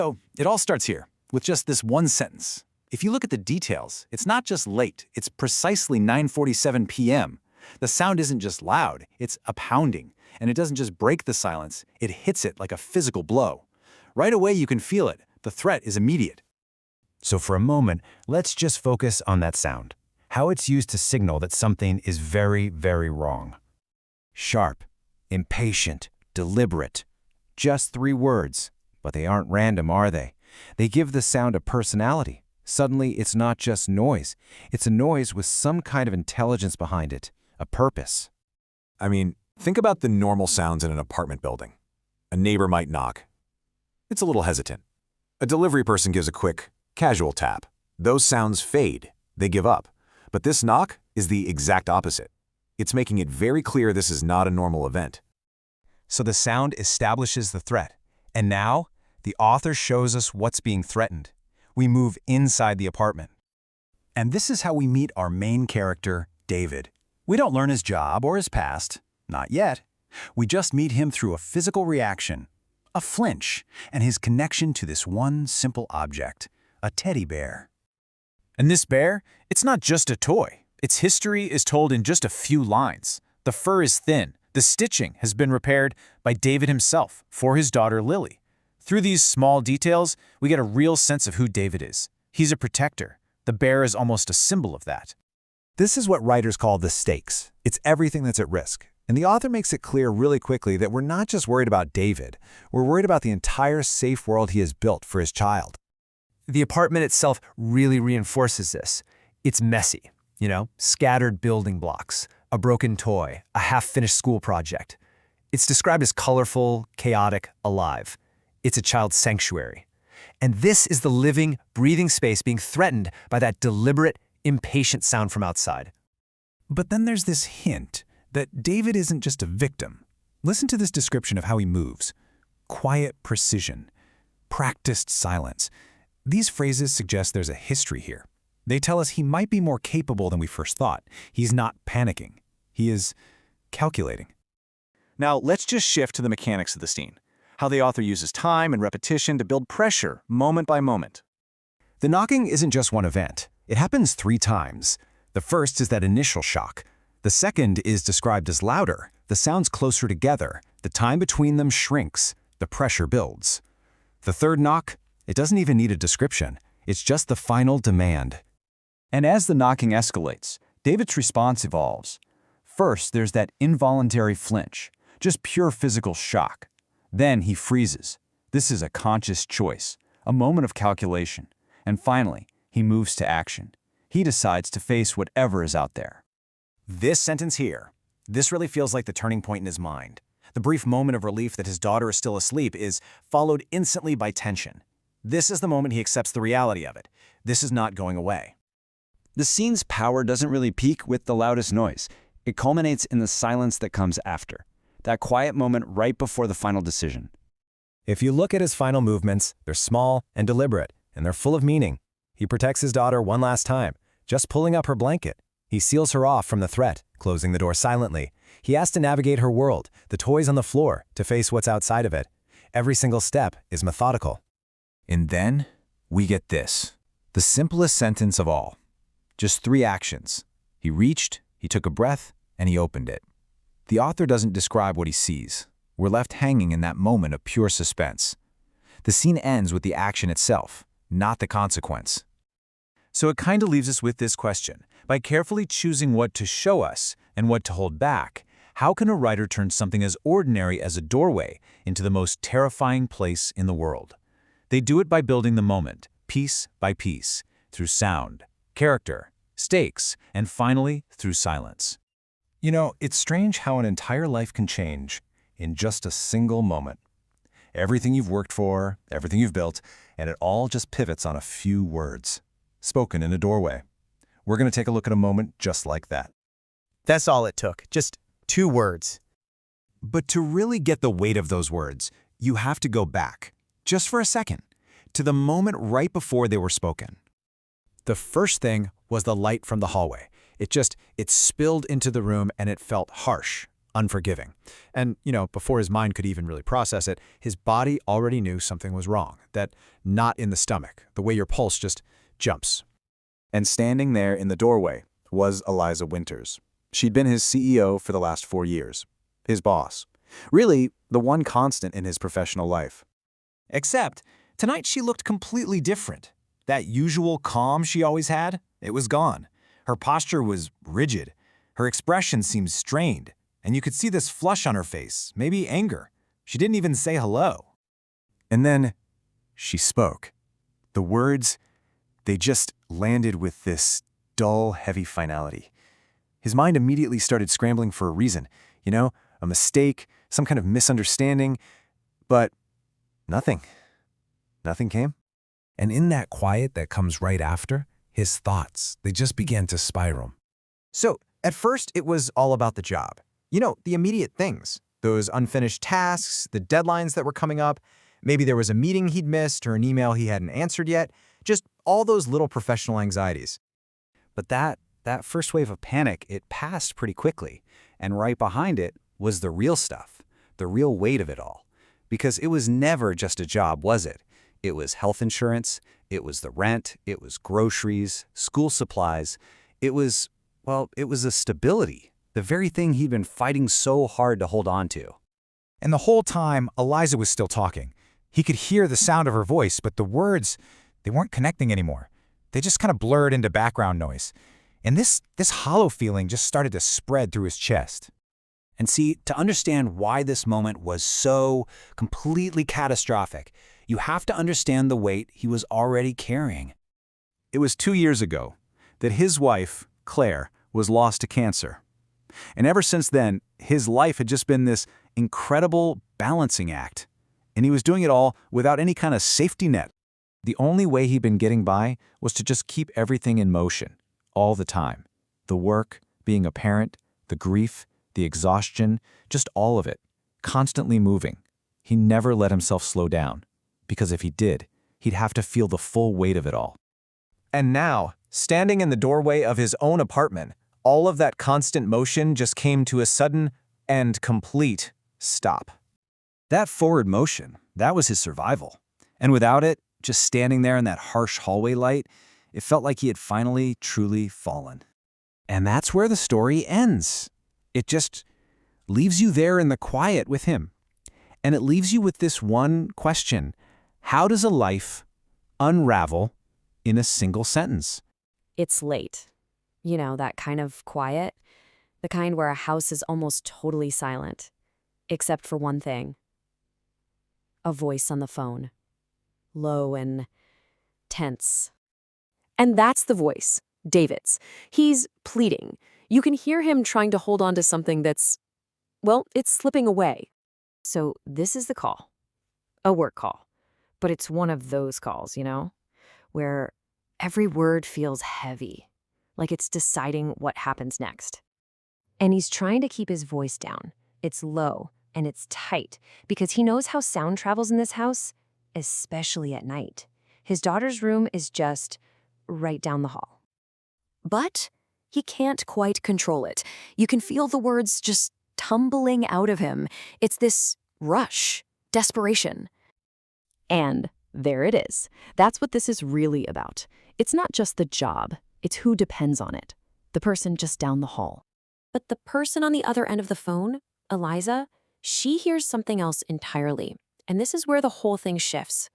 So it all starts here, with just this one sentence. If you look at the details, it's not just late, it's precisely 9:47 p.m. The sound isn't just loud, it's a pounding, and it doesn't just break the silence, it hits it like a physical blow. Right away you can feel it, the threat is immediate. So for a moment, let's just focus on that sound, how it's used to signal that something is very, very wrong. Sharp, impatient, deliberate. Just 3 words, but they aren't random, are they? They give the sound a personality. Suddenly, it's not just noise. It's a noise with some kind of intelligence behind it, a purpose. I mean, think about the normal sounds in an apartment building. A neighbor might knock. It's a little hesitant. A delivery person gives a quick, casual tap. Those sounds fade. They give up. But this knock is the exact opposite. It's making it very clear this is not a normal event. So the sound establishes the threat. And now, the author shows us what's being threatened. We move inside the apartment. And this is how we meet our main character, David. We don't learn his job or his past, not yet. We just meet him through a physical reaction, a flinch, and his connection to this one simple object, a teddy bear. And this bear, it's not just a toy. Its history is told in just a few lines. The fur is thin. The stitching has been repaired by David himself for his daughter Lily. Through these small details, we get a real sense of who David is. He's a protector. The bear is almost a symbol of that. This is what writers call the stakes. It's everything that's at risk. And the author makes it clear really quickly that we're not just worried about David. We're worried about the entire safe world he has built for his child. The apartment itself really reinforces this. It's messy, scattered building blocks, a broken toy, a half-finished school project. It's described as colorful, chaotic, alive. It's a child's sanctuary. And this is the living, breathing space being threatened by that deliberate, impatient sound from outside. But then there's this hint that David isn't just a victim. Listen to this description of how he moves. Quiet precision, practiced silence. These phrases suggest there's a history here. They tell us he might be more capable than we first thought. He's not panicking. He is calculating. Now, let's just shift to the mechanics of the scene. How the author uses time and repetition to build pressure, moment by moment. The knocking isn't just one event. It happens 3 times. The first is that initial shock. The second is described as louder. The sounds closer together. The time between them shrinks. The pressure builds. The third knock, it doesn't even need a description. It's just the final demand. And as the knocking escalates, David's response evolves. First, there's that involuntary flinch, just pure physical shock. Then he freezes. This is a conscious choice, a moment of calculation. And finally, he moves to action. He decides to face whatever is out there. This sentence here, this really feels like the turning point in his mind. The brief moment of relief that his daughter is still asleep is followed instantly by tension. This is the moment he accepts the reality of it. This is not going away. The scene's power doesn't really peak with the loudest noise. It culminates in the silence that comes after. That quiet moment right before the final decision. If you look at his final movements, they're small and deliberate, and they're full of meaning. He protects his daughter one last time, just pulling up her blanket. He seals her off from the threat, closing the door silently. He has to navigate her world, the toys on the floor, to face what's outside of it. Every single step is methodical. And then we get this, the simplest sentence of all. Just 3 actions. He reached, he took a breath, and he opened it. The author doesn't describe what he sees. We're left hanging in that moment of pure suspense. The scene ends with the action itself, not the consequence. So it kind of leaves us with this question. By carefully choosing what to show us and what to hold back, how can a writer turn something as ordinary as a doorway into the most terrifying place in the world? They do it by building the moment, piece by piece, through sound, character, stakes, and finally, through silence. It's strange how an entire life can change in just a single moment. Everything you've worked for, everything you've built, and it all just pivots on a few words, spoken in a doorway. We're going to take a look at a moment just like that. That's all it took, just 2 words. But to really get the weight of those words, you have to go back, just for a second, to the moment right before they were spoken. The first thing was the light from the hallway. It spilled into the room and it felt harsh, unforgiving. And, before his mind could even really process it, his body already knew something was wrong, that knot in the stomach, the way your pulse just jumps. And standing there in the doorway was Eliza Winters. She'd been his CEO for the last 4 years, his boss. Really, the one constant in his professional life. Except, tonight she looked completely different. That usual calm she always had, it was gone. Her posture was rigid. Her expression seemed strained, and you could see this flush on her face, maybe anger. She didn't even say hello. And then she spoke. The words, they just landed with this dull, heavy finality. His mind immediately started scrambling for a reason, a mistake, some kind of misunderstanding, but nothing. Nothing came. And in that quiet that comes right after, his thoughts, they just began to spiral. So, at first, it was all about the job. The immediate things. Those unfinished tasks, the deadlines that were coming up. Maybe there was a meeting he'd missed or an email he hadn't answered yet. Just all those little professional anxieties. But that first wave of panic, it passed pretty quickly. And right behind it was the real stuff, the real weight of it all. Because it was never just a job, was it? It was health insurance, it was the rent, it was groceries, school supplies. It was a stability, the very thing he'd been fighting so hard to hold on to. And the whole time, Eliza was still talking. He could hear the sound of her voice, but the words, they weren't connecting anymore. They just kind of blurred into background noise. And this hollow feeling just started to spread through his chest. And see, to understand why this moment was so completely catastrophic, you have to understand the weight he was already carrying. It was 2 years ago that his wife, Claire, was lost to cancer. And ever since then, his life had just been this incredible balancing act. And he was doing it all without any kind of safety net. The only way he'd been getting by was to just keep everything in motion, all the time. The work, being a parent, the grief, the exhaustion, just all of it, constantly moving. He never let himself slow down, because if he did, he'd have to feel the full weight of it all. And now, standing in the doorway of his own apartment, all of that constant motion just came to a sudden and complete stop. That forward motion, that was his survival. And without it, just standing there in that harsh hallway light, it felt like he had finally, truly fallen. And that's where the story ends. It just leaves you there in the quiet with him. And it leaves you with this one question. How does a life unravel in a single sentence? It's late. That kind of quiet. The kind where a house is almost totally silent. Except for one thing. A voice on the phone. Low and tense. And that's the voice, David's. He's pleading. You can hear him trying to hold on to something that's, it's slipping away. So this is the call. A work call. But it's one of those calls, where every word feels heavy, like it's deciding what happens next. And he's trying to keep his voice down. It's low and it's tight because he knows how sound travels in this house, especially at night. His daughter's room is just right down the hall. But he can't quite control it. You can feel the words just tumbling out of him. It's this rush, desperation. And there it is. That's what this is really about. It's not just the job. It's who depends on it. The person just down the hall. But the person on the other end of the phone, Eliza, she hears something else entirely. And this is where the whole thing shifts.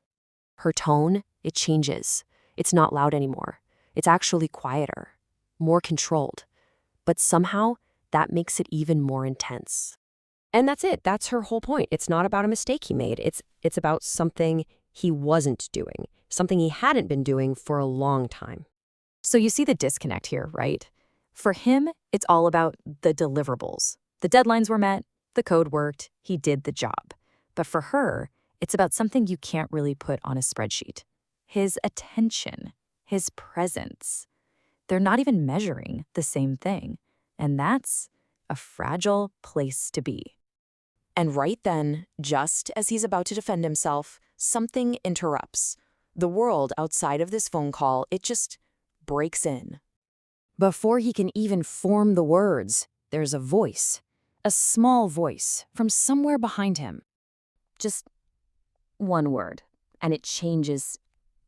Her tone, it changes. It's not loud anymore. It's actually quieter, more controlled. But somehow, that makes it even more intense. And that's it. That's her whole point. It's not about a mistake he made. It's about something he wasn't doing, something he hadn't been doing for a long time. So you see the disconnect here, right? For him, it's all about the deliverables. The deadlines were met, the code worked, he did the job. But for her, it's about something you can't really put on a spreadsheet. His attention, his presence. They're not even measuring the same thing. And that's a fragile place to be. And right then, just as he's about to defend himself, something interrupts. The world outside of this phone call, it just breaks in. Before he can even form the words, there's a voice a small voice from somewhere behind him. Just one word, and it changes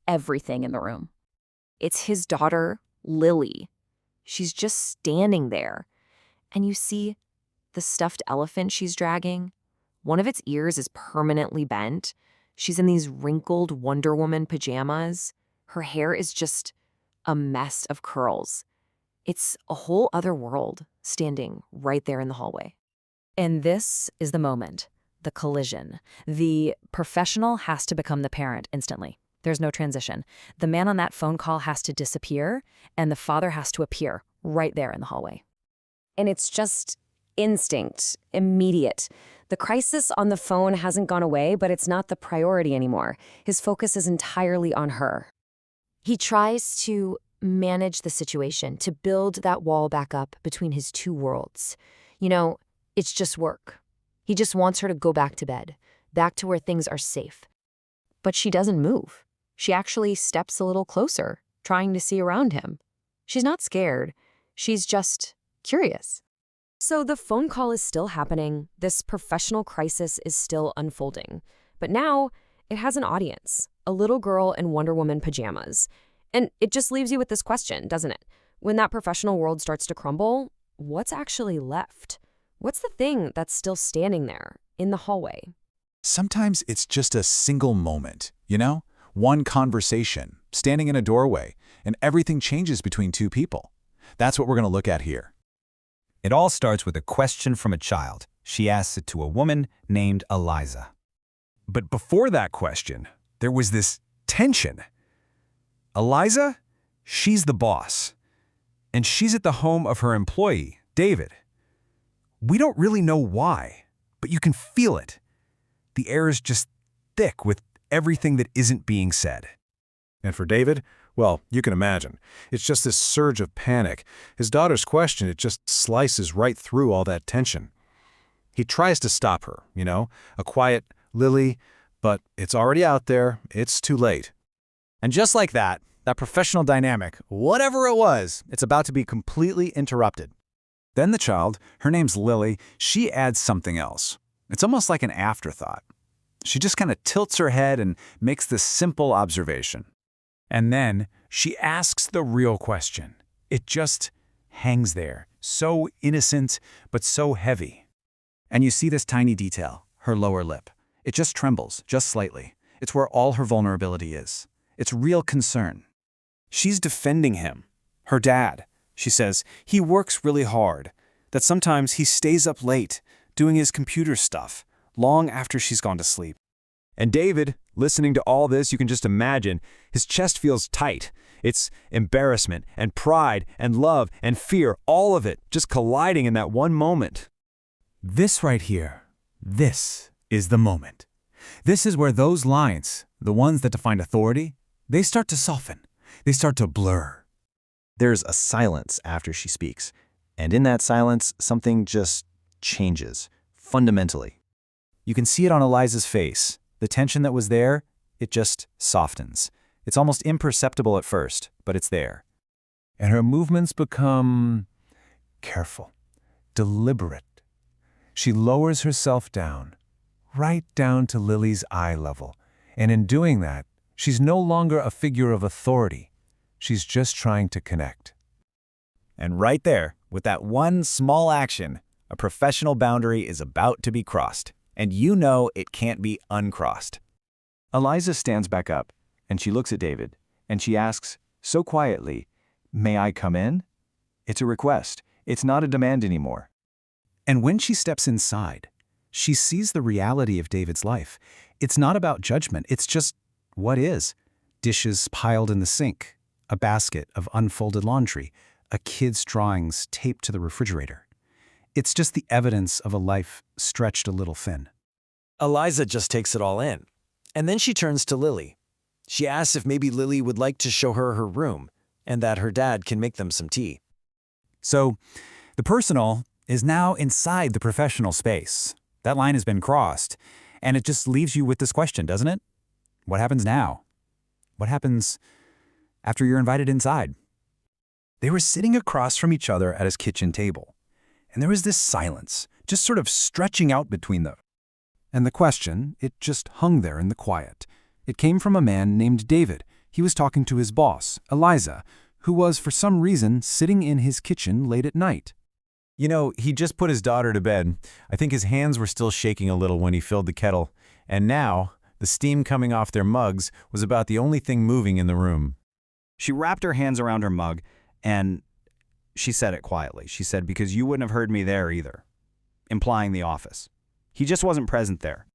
everything in the room. It's his daughter, Lily. She's just standing there. And you see the stuffed elephant she's dragging. One of its ears is permanently bent. She's in these wrinkled Wonder Woman pajamas. Her hair is just a mess of curls. It's a whole other world standing right there in the hallway. And this is the moment, the collision. The professional has to become the parent instantly. There's no transition. The man on that phone call has to disappear, and the father has to appear right there in the hallway. And it's just instinct, immediate. The crisis on the phone hasn't gone away, but it's not the priority anymore. His focus is entirely on her. He tries to manage the situation, to build that wall back up between his two worlds. You know, it's just work. He just wants her to go back to bed, back to where things are safe. But she doesn't move. She actually steps a little closer, trying to see around him. She's not scared. She's just curious. So the phone call is still happening. This professional crisis is still unfolding. But now it has an audience, a little girl in Wonder Woman pajamas. And it just leaves you with this question, doesn't it? When that professional world starts to crumble, what's actually left? What's the thing that's still standing there in the hallway? Sometimes it's just a single moment, you know? One conversation, standing in a doorway, and everything changes between two people. That's what we're going to look at here. It all starts with a question from a child. She asks it to a woman named Eliza. But before that question, there was this tension. Eliza, she's the boss, and she's at the home of her employee, David. We don't really know why, but you can feel it. The air is just thick with everything that isn't being said. And for David, well, you can imagine. It's just this surge of panic. His daughter's question, it just slices right through all that tension. He tries to stop her, you know, a quiet Lily, but it's already out there. It's too late. And just like that professional dynamic, whatever it was, it's about to be completely interrupted. Then the child, her name's Lily, she adds something else. It's almost like an afterthought. She just kind of tilts her head and makes this simple observation. And then she asks the real question. It just hangs there, so innocent, but so heavy. And you see this tiny detail, her lower lip. It just trembles, just slightly. It's where all her vulnerability is. It's real concern. She's defending him, her dad. She says he works really hard, that sometimes he stays up late, doing his computer stuff, long after she's gone to sleep. And David, listening to all this, you can just imagine, his chest feels tight. It's embarrassment and pride and love and fear, all of it just colliding in that one moment. This right here, this is the moment. This is where those lines, the ones that define authority, they start to soften. They start to blur. There's a silence after she speaks, and in that silence, something just changes, fundamentally. You can see it on Eliza's face. The tension that was there, it just softens. It's almost imperceptible at first, but it's there. And her movements become careful, deliberate. She lowers herself down, right down to Lily's eye level. And in doing that, she's no longer a figure of authority. She's just trying to connect. And right there, with that one small action, a professional boundary is about to be crossed. And you know it can't be uncrossed. Eliza stands back up, and she looks at David, and she asks, so quietly, "May I come in?" It's a request. It's not a demand anymore. And when she steps inside, she sees the reality of David's life. It's not about judgment. It's just what is. Dishes piled in the sink, a basket of unfolded laundry, a kid's drawings taped to the refrigerator. It's just the evidence of a life stretched a little thin. Eliza just takes it all in. And then she turns to Lily. She asks if maybe Lily would like to show her her room and that her dad can make them some tea. So, the personal is now inside the professional space. That line has been crossed, and it just leaves you with this question, doesn't it? What happens now? What happens after you're invited inside? They were sitting across from each other at his kitchen table, and there was this silence, just sort of stretching out between them. And the question, it just hung there in the quiet. It came from a man named David. He was talking to his boss, Eliza, who was, for some reason, sitting in his kitchen late at night. You know, he just put his daughter to bed. I think his hands were still shaking a little when he filled the kettle. And now, the steam coming off their mugs was about the only thing moving in the room. She wrapped her hands around her mug, and she said it quietly. She said, "Because you wouldn't have heard me there either," implying the office. He just wasn't present there.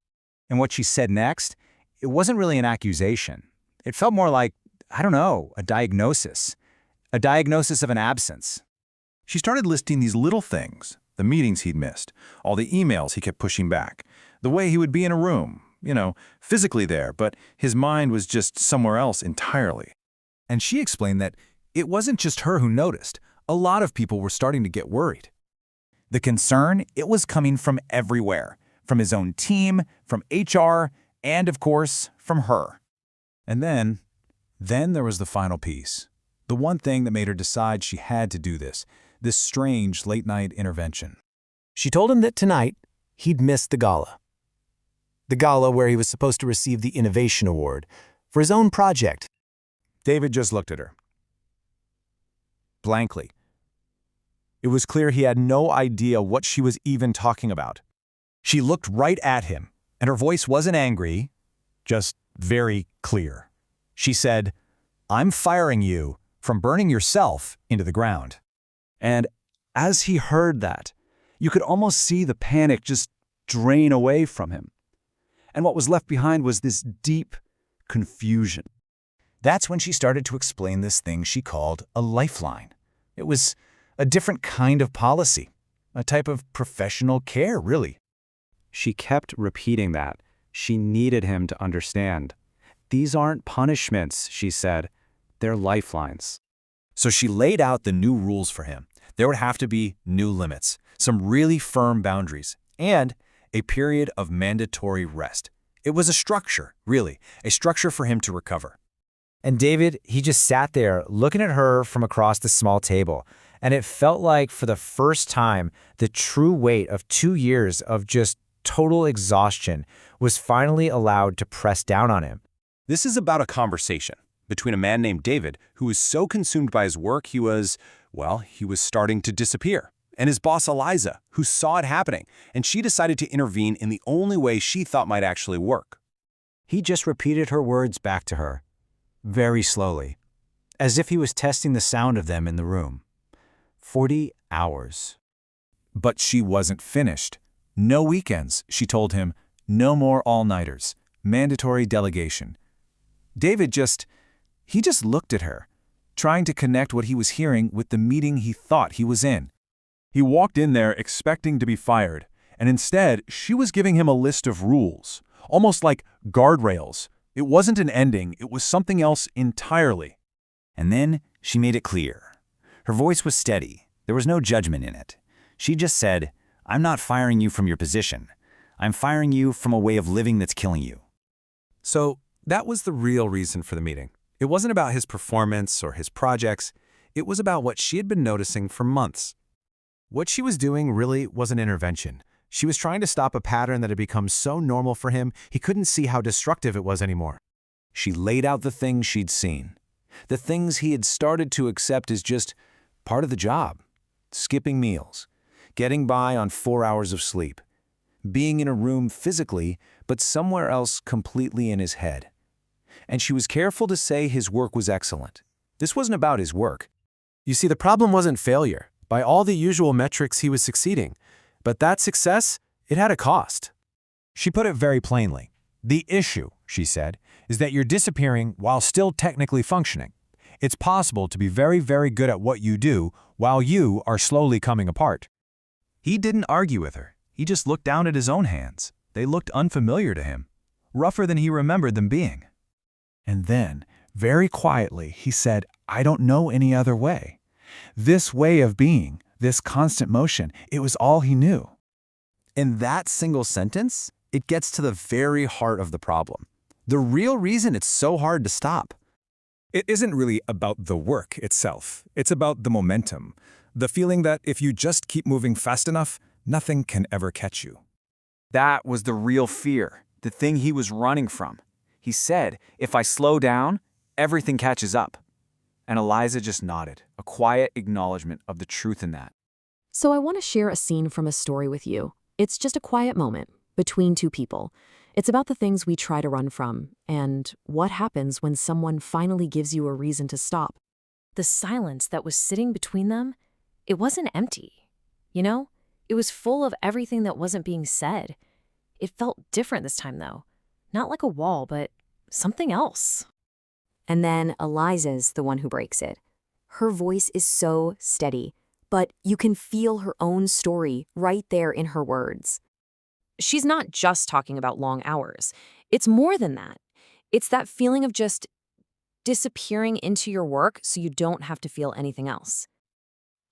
And what she said next, it wasn't really an accusation. It felt more like, I don't know, a diagnosis. A diagnosis of an absence. She started listing these little things, the meetings he'd missed, all the emails he kept pushing back, the way he would be in a room, physically there, but his mind was just somewhere else entirely. And she explained that it wasn't just her who noticed. A lot of people were starting to get worried. The concern, it was coming from everywhere. From his own team, from HR, and of course, from her. And then there was the final piece. The one thing that made her decide she had to do this strange late-night intervention. She told him that tonight, he'd missed the gala. The gala where he was supposed to receive the Innovation Award for his own project. David just looked at her. Blankly. It was clear he had no idea what she was even talking about. She looked right at him, and her voice wasn't angry, just very clear. She said, "I'm firing you from burning yourself into the ground." And as he heard that, you could almost see the panic just drain away from him. And what was left behind was this deep confusion. That's when she started to explain this thing she called a lifeline. It was a different kind of policy, a type of professional care, really. She kept repeating that. She needed him to understand. These aren't punishments, she said. They're lifelines. So she laid out the new rules for him. There would have to be new limits, some really firm boundaries, and a period of mandatory rest. It was a structure, really, a structure for him to recover. And David, he just sat there looking at her from across the small table. And it felt like, for the first time, the true weight of 2 years of just total exhaustion was finally allowed to press down on him. This is about a conversation between a man named David who was so consumed by his work he was starting to disappear, and his boss Eliza, who saw it happening, and she decided to intervene in the only way she thought might actually work. He just repeated her words back to her, very slowly, as if he was testing the sound of them in the room. 40 hours. But she wasn't finished. No weekends, she told him. No more all-nighters. Mandatory delegation. David just looked at her, trying to connect what he was hearing with the meeting he thought he was in. He walked in there expecting to be fired, and instead, she was giving him a list of rules, almost like guardrails. It wasn't an ending, it was something else entirely. And then she made it clear. Her voice was steady. There was no judgment in it. She just said, "I'm not firing you from your position. I'm firing you from a way of living that's killing you." So that was the real reason for the meeting. It wasn't about his performance or his projects. It was about what she had been noticing for months. What she was doing really was an intervention. She was trying to stop a pattern that had become so normal for him, he couldn't see how destructive it was anymore. She laid out the things she'd seen, the things he had started to accept as just part of the job. Skipping meals, getting by on 4 hours of sleep, being in a room physically, but somewhere else completely in his head. And she was careful to say his work was excellent. This wasn't about his work. You see, the problem wasn't failure. By all the usual metrics, he was succeeding. But that success, it had a cost. She put it very plainly. The issue, she said, is that you're disappearing while still technically functioning. It's possible to be very, very good at what you do while you are slowly coming apart. He didn't argue with her. He just looked down at his own hands. They looked unfamiliar to him, rougher than he remembered them being. And then, very quietly, he said, "I don't know any other way." This way of being, this constant motion, it was all he knew. In that single sentence, it gets to the very heart of the problem. The real reason it's so hard to stop. It isn't really about the work itself. It's about the momentum. The feeling that if you just keep moving fast enough, Nothing can ever catch you. That was the real fear, the thing he was running from. He said, if I slow down, everything catches up. And Eliza just nodded, a quiet acknowledgement of the truth in that. So I want to share a scene from a story with you. It's just a quiet moment between two people. It's about the things we try to run from and what happens when someone finally gives you a reason to stop. The silence that was sitting between them, it wasn't empty. You know, it was full of everything that wasn't being said. It felt different this time, though. Not like a wall, but something else. And then Eliza's the one who breaks it. Her voice is so steady, but you can feel her own story right there in her words. She's not just talking about long hours. It's more than that. It's that feeling of just disappearing into your work so you don't have to feel anything else.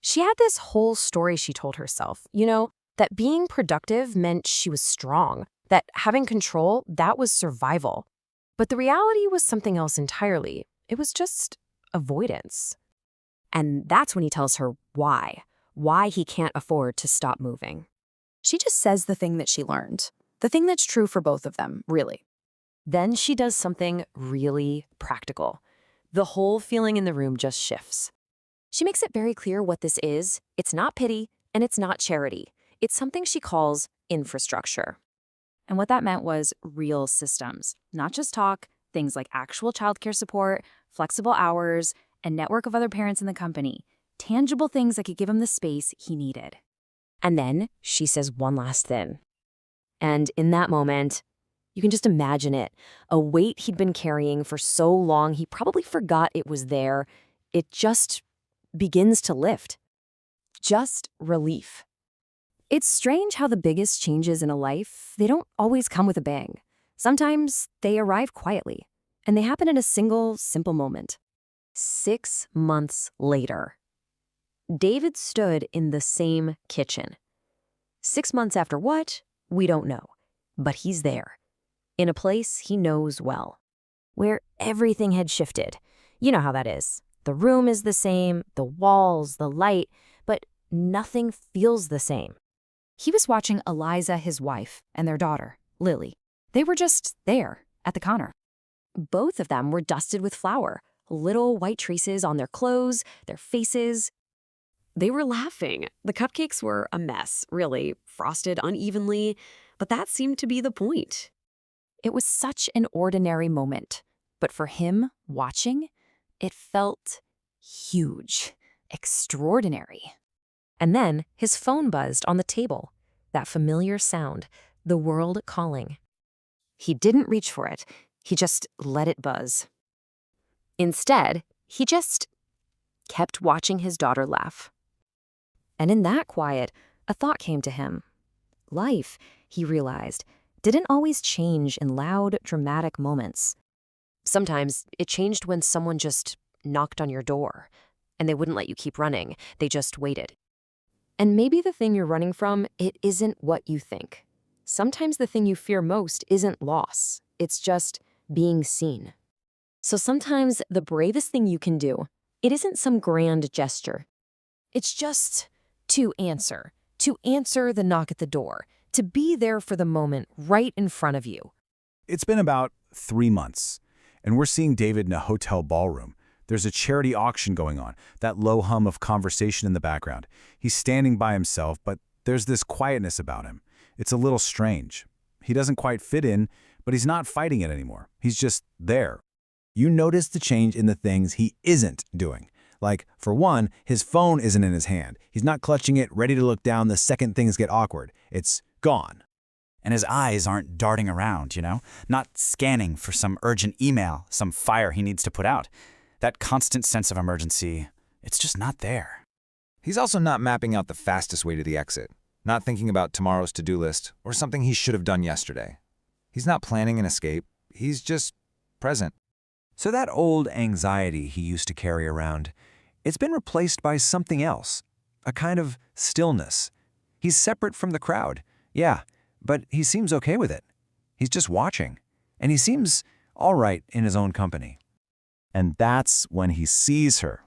She had this whole story she told herself, that being productive meant she was strong, that having control, that was survival. But the reality was something else entirely. It was just avoidance. And that's when he tells her why he can't afford to stop moving. She just says the thing that she learned, the thing that's true for both of them, really. Then she does something really practical. The whole feeling in the room just shifts. She makes it very clear what this is. It's not pity, and it's not charity. It's something she calls infrastructure. And what that meant was real systems, not just talk, things like actual childcare support, flexible hours, a network of other parents in the company, tangible things that could give him the space he needed. And then she says one last thing. And in that moment, you can just imagine it. A weight he'd been carrying for so long, he probably forgot it was there. It just begins to lift. Just relief. It's strange how the biggest changes in a life, they don't always come with a bang. Sometimes they arrive quietly, and they happen in a single, simple moment. 6 months later, David stood in the same kitchen. 6 months after what? We don't know. But he's there, in a place he knows well, where everything had shifted. You know how that is. The room is the same, the walls, the light, but nothing feels the same. He was watching Eliza, his wife, and their daughter, Lily. They were just there, at the counter. Both of them were dusted with flour, little white traces on their clothes, their faces. They were laughing. The cupcakes were a mess, really, frosted unevenly, but that seemed to be the point. It was such an ordinary moment, but for him, watching, it felt huge, extraordinary. And then his phone buzzed on the table, that familiar sound, the world calling. He didn't reach for it, he just let it buzz. Instead, he just kept watching his daughter laugh. And in that quiet, a thought came to him. Life, he realized, didn't always change in loud, dramatic moments. Sometimes it changed when someone just knocked on your door, and they wouldn't let you keep running, they just waited. And maybe the thing you're running from, it isn't what you think. Sometimes the thing you fear most isn't loss, it's just being seen. So sometimes the bravest thing you can do, it isn't some grand gesture. It's just to answer the knock at the door, to be there for the moment right in front of you. It's been about 3 months, and we're seeing David in a hotel ballroom. There's a charity auction going on, that low hum of conversation in the background. He's standing by himself, but there's this quietness about him. It's a little strange. He doesn't quite fit in, but he's not fighting it anymore. He's just there. You notice the change in the things he isn't doing. Like, for one, his phone isn't in his hand. He's not clutching it, ready to look down the second things get awkward. It's gone. And his eyes aren't darting around, not scanning for some urgent email, some fire he needs to put out. That constant sense of emergency, it's just not there. He's also not mapping out the fastest way to the exit, not thinking about tomorrow's to-do list or something he should have done yesterday. He's not planning an escape. He's just present. So that old anxiety he used to carry around, it's been replaced by something else, a kind of stillness. He's separate from the crowd, yeah, but he seems okay with it. He's just watching, and he seems all right in his own company. And that's when he sees her.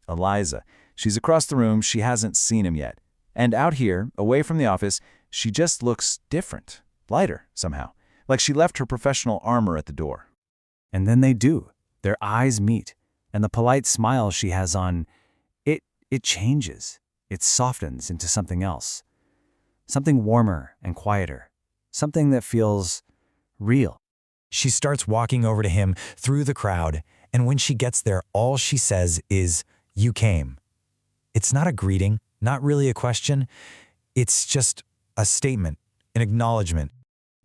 Eliza. She's across the room. She hasn't seen him yet. And out here, away from the office, she just looks different, lighter somehow, like she left her professional armor at the door. And then they do. Their eyes meet, and the polite smile she has on, it changes. It softens into something else. Something warmer and quieter. Something that feels real. She starts walking over to him through the crowd, and when she gets there, all she says is, "You came." It's not a greeting, not really a question. It's just a statement, an acknowledgement.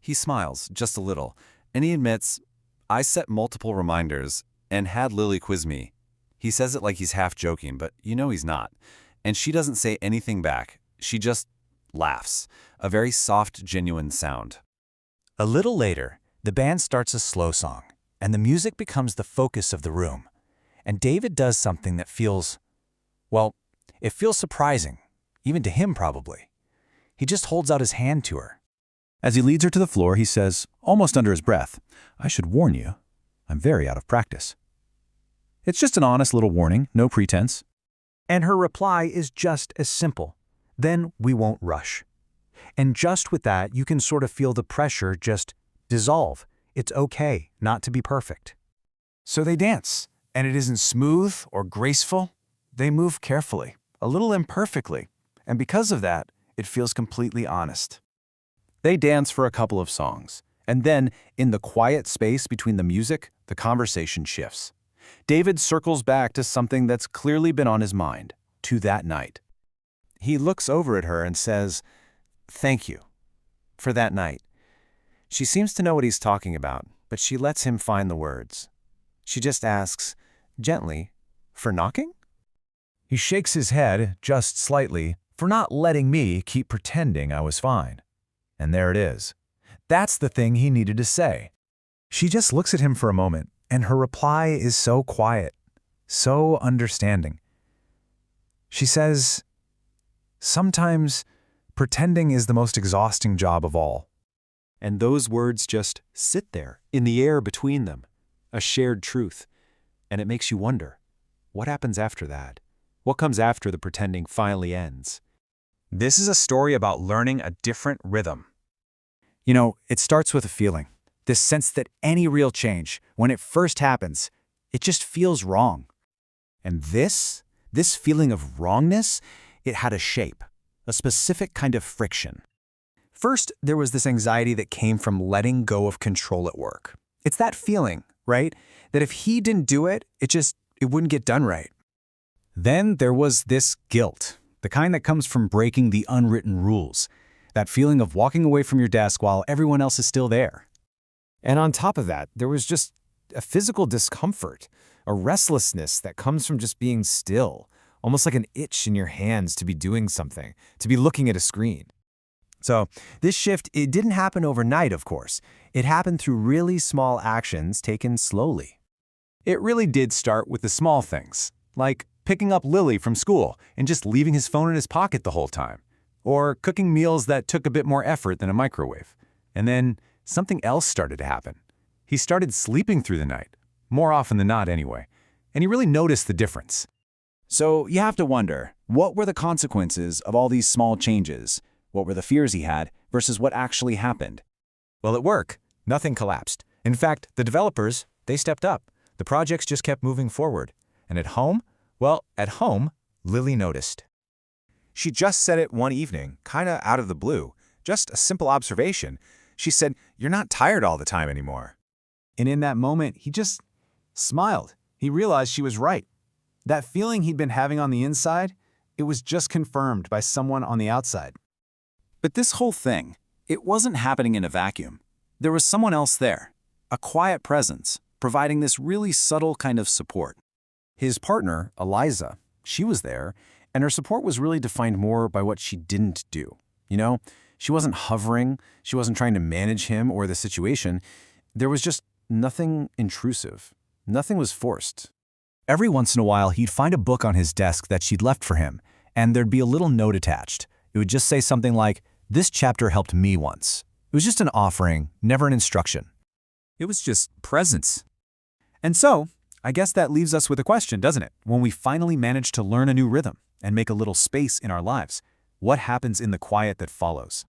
He smiles just a little, and he admits, I set multiple reminders and had Lily quiz me. He says it like he's half joking, but you know he's not. And she doesn't say anything back. She just laughs, a very soft, genuine sound. A little later, the band starts a slow song, and the music becomes the focus of the room. And David does something that feels, well, it feels surprising, even to him probably. He just holds out his hand to her. As he leads her to the floor, he says, almost under his breath, I should warn you, I'm very out of practice. It's just an honest little warning, no pretense. And her reply is just as simple. Then we won't rush. And just with that, you can sort of feel the pressure just dissolve. It's okay not to be perfect. So they dance, and it isn't smooth or graceful. They move carefully, a little imperfectly, and because of that, it feels completely honest. They dance for a couple of songs, and then, in the quiet space between the music, the conversation shifts. David circles back to something that's clearly been on his mind, to that night. He looks over at her and says, "Thank you for that night." She seems to know what he's talking about, but she lets him find the words. She just asks, gently, for knocking? He shakes his head, just slightly, for not letting me keep pretending I was fine. And there it is. That's the thing he needed to say. She just looks at him for a moment, and her reply is so quiet, so understanding. She says, sometimes pretending is the most exhausting job of all. And those words just sit there, in the air between them, a shared truth. And it makes you wonder, what happens after that? What comes after the pretending finally ends? This is a story about learning a different rhythm. You know, it starts with a feeling, this sense that any real change, when it first happens, it just feels wrong. And this feeling of wrongness, it had a shape, a specific kind of friction. First, there was this anxiety that came from letting go of control at work. It's that feeling, right? That if he didn't do it, it wouldn't get done right. Then there was this guilt, the kind that comes from breaking the unwritten rules. That feeling of walking away from your desk while everyone else is still there. And on top of that, there was just a physical discomfort, a restlessness that comes from just being still, almost like an itch in your hands to be doing something, to be looking at a screen. So this shift, it didn't happen overnight, of course. It happened through really small actions taken slowly. It really did start with the small things, like picking up Lily from school and just leaving his phone in his pocket the whole time, or cooking meals that took a bit more effort than a microwave. And then something else started to happen. He started sleeping through the night, more often than not anyway, and he really noticed the difference. So you have to wonder, what were the consequences of all these small changes? What were the fears he had versus what actually happened? Well, at work, nothing collapsed. In fact, the developers, they stepped up. The projects just kept moving forward. And at home, well, at home, Lily noticed. She just said it one evening, kinda out of the blue, just a simple observation. She said, "You're not tired all the time anymore." And in that moment, he just smiled. He realized she was right. That feeling he'd been having on the inside, it was just confirmed by someone on the outside. But this whole thing, it wasn't happening in a vacuum. There was someone else there, a quiet presence, providing this really subtle kind of support. His partner, Eliza, she was there, and her support was really defined more by what she didn't do. You know, she wasn't hovering, she wasn't trying to manage him or the situation. There was just nothing intrusive. Nothing was forced. Every once in a while, he'd find a book on his desk that she'd left for him, and there'd be a little note attached. It would just say something like, "This chapter helped me once." It was just an offering, never an instruction. It was just presence. And so, I guess that leaves us with a question, doesn't it? When we finally manage to learn a new rhythm and make a little space in our lives, What happens in the quiet that follows?